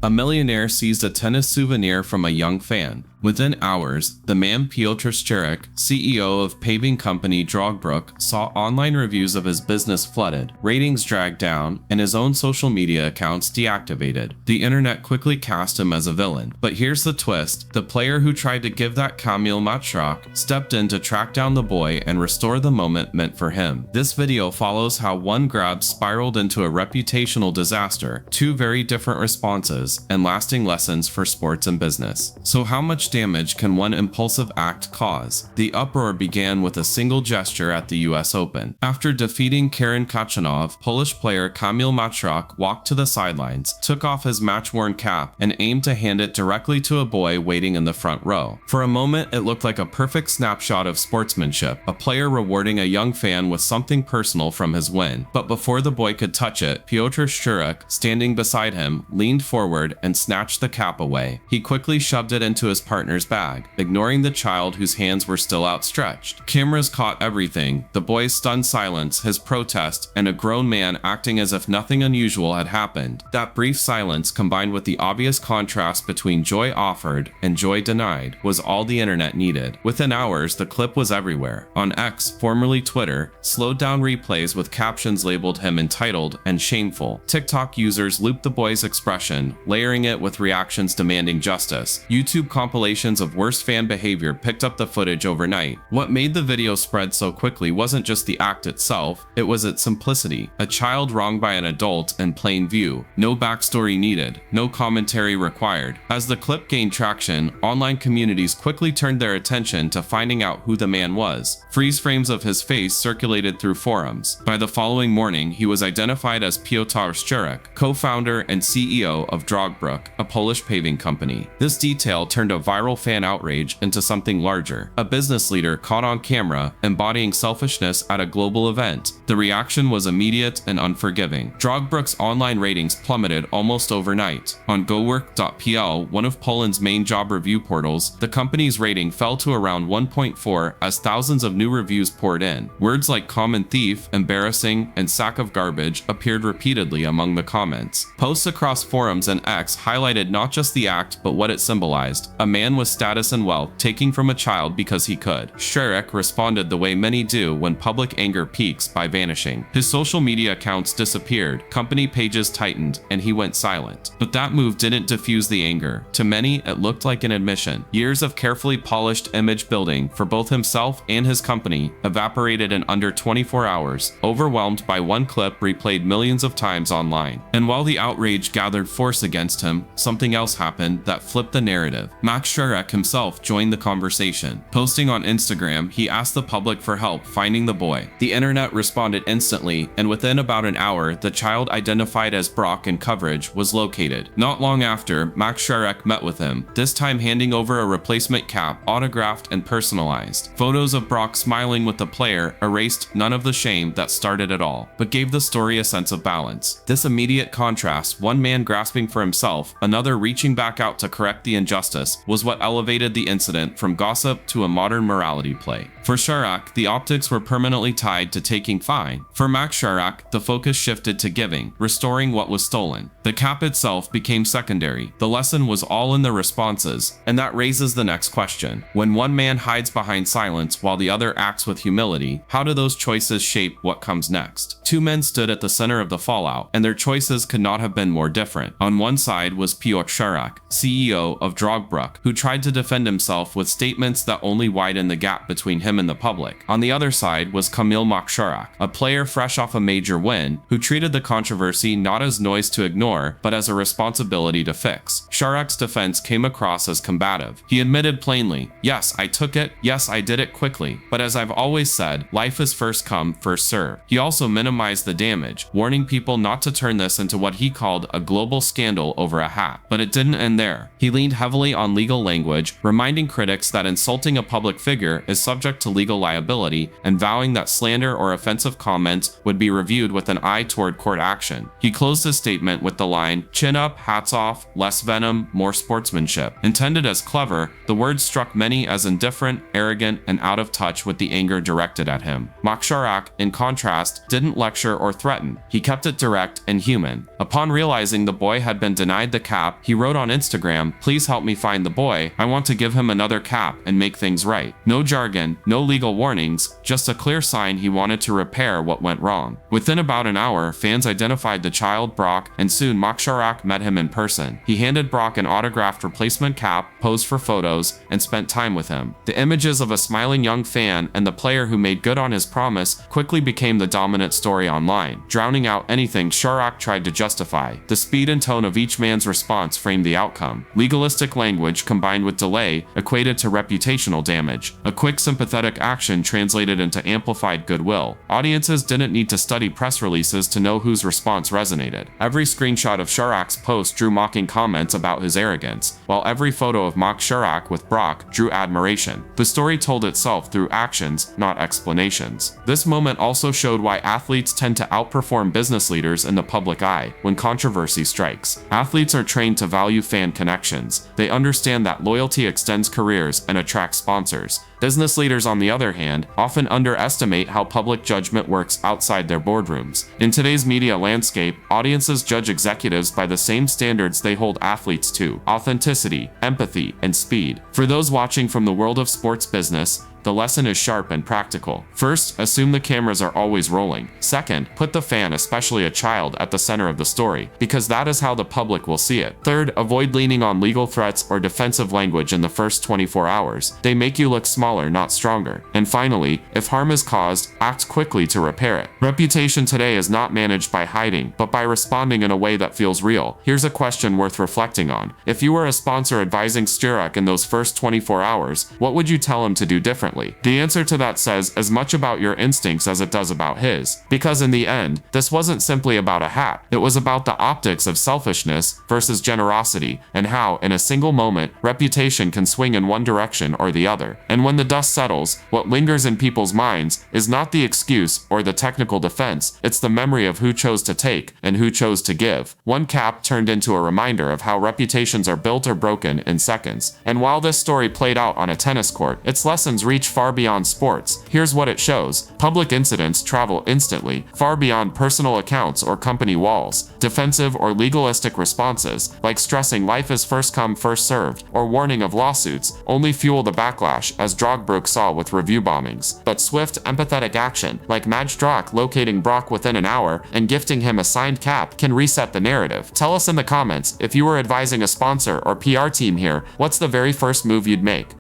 A millionaire seized a tennis souvenir from a young fan. Within hours, the man Piotr Szczerek, CEO of paving company Drogbrook, saw online reviews of his business flooded, ratings dragged down, and his own social media accounts deactivated. The internet quickly cast him as a villain. But here's the twist: the player who tried to give that Kamil Machrak stepped in to track down the boy and restore the moment meant for him. This video follows how one grab spiraled into a reputational disaster, two very different responses, and lasting lessons for sports and business. So how much damage can one impulsive act cause? The uproar began with a single gesture at the US Open. After defeating Karen Khachanov, Polish player Kamil Machrak walked to the sidelines, took off his match-worn cap, and aimed to hand it directly to a boy waiting in the front row. For a moment, it looked like a perfect snapshot of sportsmanship, a player rewarding a young fan with something personal from his win. But before the boy could touch it, Piotr Szczerek, standing beside him, leaned forward and snatched the cap away. He quickly shoved it into his partner's bag, ignoring the child whose hands were still outstretched. Cameras caught everything: the boy's stunned silence, his protest, and a grown man acting as if nothing unusual had happened. That brief silence, combined with the obvious contrast between joy offered and joy denied, was all the internet needed. Within hours, the clip was everywhere. On X, formerly Twitter, slowed down replays with captions labeled him entitled and shameful. TikTok users looped the boy's expression, layering it with reactions demanding justice. YouTube compilations of worst fan behavior picked up the footage overnight. What made the video spread so quickly wasn't just the act itself, it was its simplicity. A child wronged by an adult in plain view. No backstory needed, no commentary required. As the clip gained traction, online communities quickly turned their attention to finding out who the man was. Freeze frames of his face circulated through forums. By the following morning, he was identified as Piotr Szczerek, co-founder and CEO of Drogbrook, a Polish paving company. This detail turned a viral fan outrage into something larger. A business leader caught on camera embodying selfishness at a global event. The reaction was immediate and unforgiving. Drogbrook's online ratings plummeted almost overnight. On GoWork.pl, one of Poland's main job review portals, the company's rating fell to around 1.4 as thousands of new reviews poured in. Words like common thief, embarrassing, and sack of garbage appeared repeatedly among the comments. Posts across forums and X highlighted not just the act but what it symbolized: a man with status and wealth taking from a child because he could. Szczerek responded the way many do when public anger peaks, by vanishing. His social media accounts disappeared, company pages tightened, and he went silent. But that move didn't diffuse the anger. To many, it looked like an admission. Years of carefully polished image building for both himself and his company evaporated in under 24 hours, overwhelmed by one clip replayed millions of times online. And while the outrage gathered force against him, something else happened that flipped the narrative. Max Szczerek himself joined the conversation. Posting on Instagram, he asked the public for help finding the boy. The internet responded instantly, and within about an hour, the child identified as Brock in coverage was located. Not long after, Max Szczerek met with him, this time handing over a replacement cap, autographed and personalized. Photos of Brock smiling with the player erased none of the shame that started it all, but gave the story a sense of balance. This immediate contrast, one man grasping for himself, another reaching back out to correct the injustice, was what elevated the incident from gossip to a modern morality play. For Szczerek, the optics were permanently tied to taking fine. For Max Szczerek, the focus shifted to giving, restoring what was stolen. The cap itself became secondary. The lesson was all in the responses, and that raises the next question. When one man hides behind silence while the other acts with humility, how do those choices shape what comes next? Two men stood at the center of the fallout, and their choices could not have been more different. On one side was Piotr Szczerek, CEO of Drogbrook, who tried to defend himself with statements that only widened the gap between him and the public. On the other side was Kamil Machrak, a player fresh off a major win, who treated the controversy not as noise to ignore, but as a responsibility to fix. Szczerek's defense came across as combative. He admitted plainly, "Yes, I took it. Yes, I did it quickly. But as I've always said, life is first come, first serve." He also minimized the damage, warning people not to turn this into what he called a global scandal over a hat. But it didn't end there. He leaned heavily on legal language, reminding critics that insulting a public figure is subject to legal liability, and vowing that slander or offensive comments would be reviewed with an eye toward court action. He closed his statement with the line, "Chin up, hats off, less venom, more sportsmanship." Intended as clever, the words struck many as indifferent, arrogant, and out of touch with the anger directed at him. Max Szczerek, in contrast, didn't lecture or threaten. He kept it direct and human. Upon realizing the boy had been and denied the cap, he wrote on Instagram, "Please help me find the boy. I want to give him another cap and make things right." No jargon, no legal warnings, just a clear sign he wanted to repair what went wrong. Within about an hour, fans identified the child Brock, and soon Mark Chirac met him in person. He handed Brock an autographed replacement cap, posed for photos, and spent time with him. The images of a smiling young fan and the player who made good on his promise quickly became the dominant story online, drowning out anything Chirac tried to justify. The speed and tone of each man's response framed the outcome. Legalistic language combined with delay equated to reputational damage. A quick sympathetic action translated into amplified goodwill. Audiences didn't need to study press releases to know whose response resonated. Every screenshot of Chirac's post drew mocking comments about his arrogance, while every photo of mock Chirac with Brock drew admiration. The story told itself through actions, not explanations. This moment also showed why athletes tend to outperform business leaders in the public eye when controversy strikes. Athletes are trained to value fan connections. They understand that loyalty extends careers and attracts sponsors. Business leaders, on the other hand, often underestimate how public judgment works outside their boardrooms. In today's media landscape, audiences judge executives by the same standards they hold athletes to: authenticity, empathy, and speed. For those watching from the world of sports business, the lesson is sharp and practical. First, assume the cameras are always rolling. Second, put the fan, especially a child, at the center of the story, because that is how the public will see it. Third, avoid leaning on legal threats or defensive language in the first 24 hours. They make you look smaller, not stronger. And finally, if harm is caused, act quickly to repair it. Reputation today is not managed by hiding, but by responding in a way that feels real. Here's a question worth reflecting on. If you were a sponsor advising Chirac in those first 24 hours, what would you tell him to do differently? The answer to that says as much about your instincts as it does about his. Because in the end, this wasn't simply about a hat. It was about the optics of selfishness versus generosity, and how, in a single moment, reputation can swing in one direction or the other. And when the dust settles, what lingers in people's minds is not the excuse or the technical defense, it's the memory of who chose to take and who chose to give. One cap turned into a reminder of how reputations are built or broken in seconds. And while this story played out on a tennis court, its lessons reach far beyond sports. Here's what it shows. Public incidents travel instantly, far beyond personal accounts or company walls. Defensive or legalistic responses, like stressing life is first come first served, or warning of lawsuits, only fuel the backlash, as Drogba saw with review bombings. But swift, empathetic action, like Maj Drock locating Brock within an hour and gifting him a signed cap, can reset the narrative. Tell us in the comments, if you were advising a sponsor or PR team here, what's the very first move you'd make?